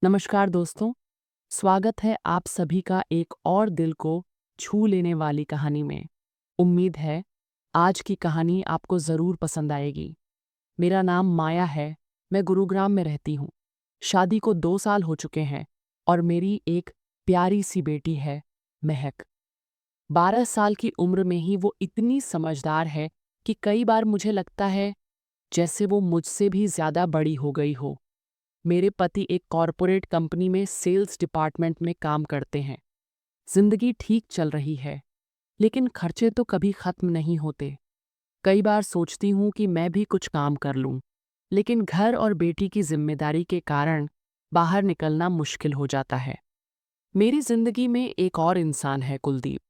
नमस्कार दोस्तों, स्वागत है आप सभी का एक और दिल को छू लेने वाली कहानी में। उम्मीद है आज की कहानी आपको ज़रूर पसंद आएगी। मेरा नाम माया है, मैं गुरुग्राम में रहती हूँ। शादी को 2 साल हो चुके हैं और मेरी एक प्यारी सी बेटी है, महक। 12 साल की उम्र में ही वो इतनी समझदार है कि कई बार मुझे लगता है जैसे वो मुझसे भी ज़्यादा बड़ी हो गई हो। मेरे पति एक कॉरपोरेट कंपनी में सेल्स डिपार्टमेंट में काम करते हैं। जिंदगी ठीक चल रही है, लेकिन खर्चे तो कभी खत्म नहीं होते। कई बार सोचती हूँ कि मैं भी कुछ काम कर लूँ, लेकिन घर और बेटी की जिम्मेदारी के कारण बाहर निकलना मुश्किल हो जाता है। मेरी जिंदगी में एक और इंसान है, कुलदीप।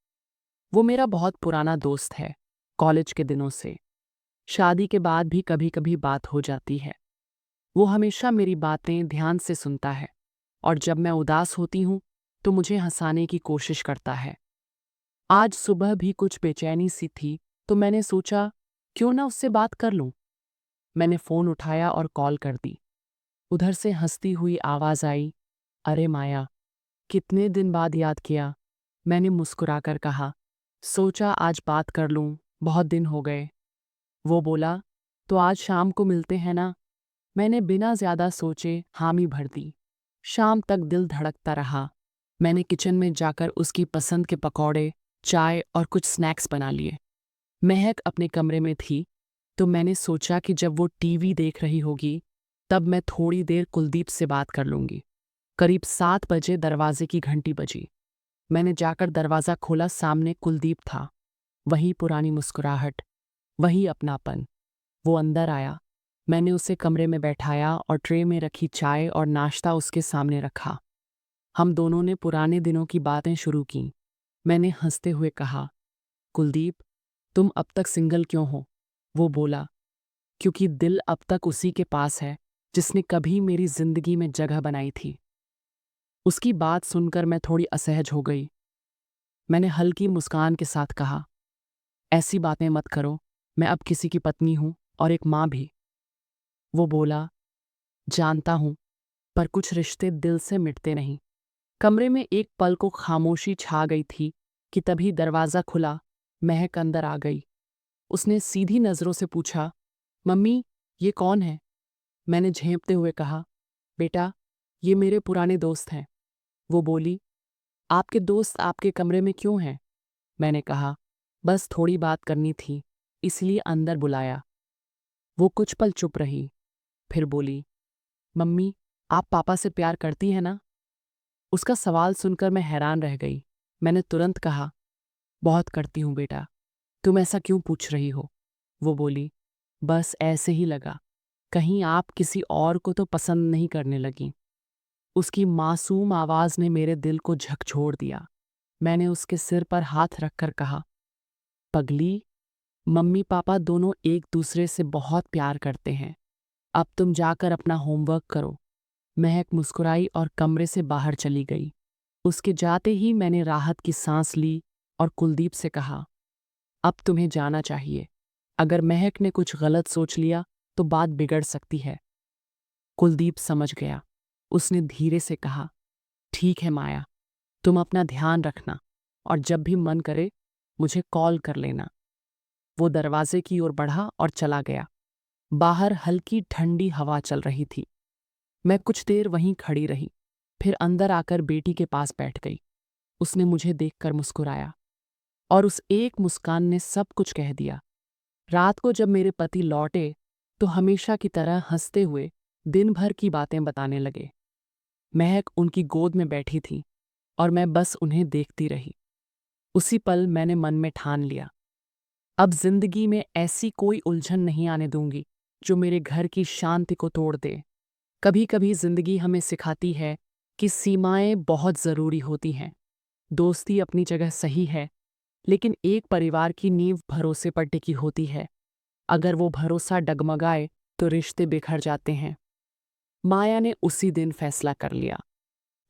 वो मेरा बहुत पुराना दोस्त है, कॉलेज के दिनों से। शादी के बाद भी कभी कभी बात हो जाती है। वो हमेशा मेरी बातें ध्यान से सुनता है और जब मैं उदास होती हूँ तो मुझे हंसाने की कोशिश करता है। आज सुबह भी कुछ बेचैनी सी थी तो मैंने सोचा क्यों ना उससे बात कर लूं। मैंने फ़ोन उठाया और कॉल कर दी। उधर से हंसती हुई आवाज़ आई, अरे माया, कितने दिन बाद याद किया। मैंने मुस्कुराकर कहा, सोचा आज बात कर लूं, बहुत दिन हो गए। वो बोला, तो आज शाम को मिलते हैं ना। मैंने बिना ज्यादा सोचे हामी भर दी। शाम तक दिल धड़कता रहा। मैंने किचन में जाकर उसकी पसंद के पकौड़े, चाय और कुछ स्नैक्स बना लिए। महक अपने कमरे में थी, तो मैंने सोचा कि जब वो टीवी देख रही होगी तब मैं थोड़ी देर कुलदीप से बात कर लूंगी। करीब 7 बजे दरवाजे की घंटी बजी। मैंने जाकर दरवाज़ा खोला, सामने कुलदीप था। वही पुरानी मुस्कुराहट, वही अपनापन। वो अंदर आया। मैंने उसे कमरे में बैठाया और ट्रे में रखी चाय और नाश्ता उसके सामने रखा। हम दोनों ने पुराने दिनों की बातें शुरू की। मैंने हंसते हुए कहा, कुलदीप, तुम अब तक सिंगल क्यों हो? वो बोला, क्योंकि दिल अब तक उसी के पास है जिसने कभी मेरी जिंदगी में जगह बनाई थी। उसकी बात सुनकर मैं थोड़ी असहज हो गई। मैंने हल्की मुस्कान के साथ कहा, ऐसी बातें मत करो, मैं अब किसी की पत्नी हूं और एक माँ भी। वो बोला, जानता हूं, पर कुछ रिश्ते दिल से मिटते नहीं। कमरे में एक पल को खामोशी छा गई थी कि तभी दरवाज़ा खुला। महक अंदर आ गई। उसने सीधी नज़रों से पूछा, मम्मी, ये कौन है? मैंने झेंपते हुए कहा, बेटा, ये मेरे पुराने दोस्त हैं। वो बोली, आपके दोस्त आपके कमरे में क्यों हैं? मैंने कहा, बस थोड़ी बात करनी थी, इसलिए अंदर बुलाया। वो कुछ पल चुप रही, फिर बोली, मम्मी, आप पापा से प्यार करती हैं ना? उसका सवाल सुनकर मैं हैरान रह गई। मैंने तुरंत कहा, बहुत करती हूँ बेटा, तुम ऐसा क्यों पूछ रही हो? वो बोली, बस ऐसे ही लगा, कहीं आप किसी और को तो पसंद नहीं करने लगी। उसकी मासूम आवाज़ ने मेरे दिल को झकझोर दिया। मैंने उसके सिर पर हाथ रखकर कहा, पगली, मम्मी पापा दोनों एक दूसरे से बहुत प्यार करते हैं। अब तुम जाकर अपना होमवर्क करो। महक मुस्कुराई और कमरे से बाहर चली गई। उसके जाते ही मैंने राहत की सांस ली और कुलदीप से कहा, अब तुम्हें जाना चाहिए। अगर महक ने कुछ गलत सोच लिया तो बात बिगड़ सकती है। कुलदीप समझ गया। उसने धीरे से कहा, ठीक है माया, तुम अपना ध्यान रखना और जब भी मन करे मुझे कॉल कर लेना। वो दरवाजे की ओर बढ़ा और चला गया। बाहर हल्की ठंडी हवा चल रही थी। मैं कुछ देर वहीं खड़ी रही, फिर अंदर आकर बेटी के पास बैठ गई। उसने मुझे देखकर मुस्कुराया और उस एक मुस्कान ने सब कुछ कह दिया। रात को जब मेरे पति लौटे तो हमेशा की तरह हंसते हुए दिन भर की बातें बताने लगे। महक उनकी गोद में बैठी थी और मैं बस उन्हें देखती रही। उसी पल मैंने मन में ठान लिया, अब जिंदगी में ऐसी कोई उलझन नहीं आने दूंगी जो मेरे घर की शांति को तोड़ दे। कभी कभी जिंदगी हमें सिखाती है कि सीमाएं बहुत जरूरी होती हैं। दोस्ती अपनी जगह सही है, लेकिन एक परिवार की नींव भरोसे पर टिकी होती है। अगर वो भरोसा डगमगाए तो रिश्ते बिखर जाते हैं। माया ने उसी दिन फैसला कर लिया।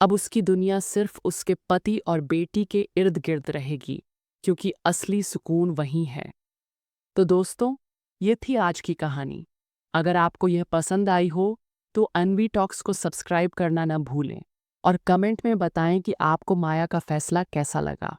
अब उसकी दुनिया सिर्फ उसके पति और बेटी के इर्द गिर्द रहेगी, क्योंकि असली सुकून वहीं है। तो दोस्तों, ये थी आज की कहानी। अगर आपको यह पसंद आई हो तो अनवी टॉक्स को सब्सक्राइब करना न भूलें और कमेंट में बताएं कि आपको माया का फैसला कैसा लगा।